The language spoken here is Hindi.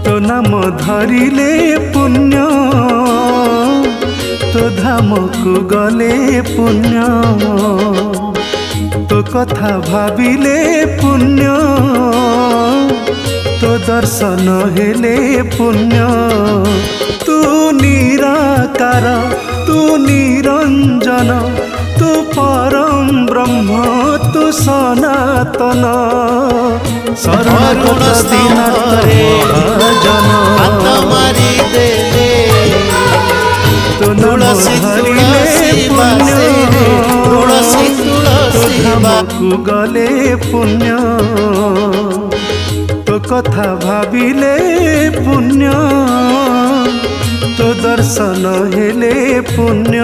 तो नाम धरिले पुण्य तो धाम को गले पुण्य तो कथा भाविले पुण्य तो दर्शन हेले पुण्य तू निराकार तू निरंजन तू परम ब्रह्म तू सनातन सर्वगुण जन तो तुलसी को गले पुण्य तो कथा भाविले पुण्य तो दर्शन हेले पुण्य।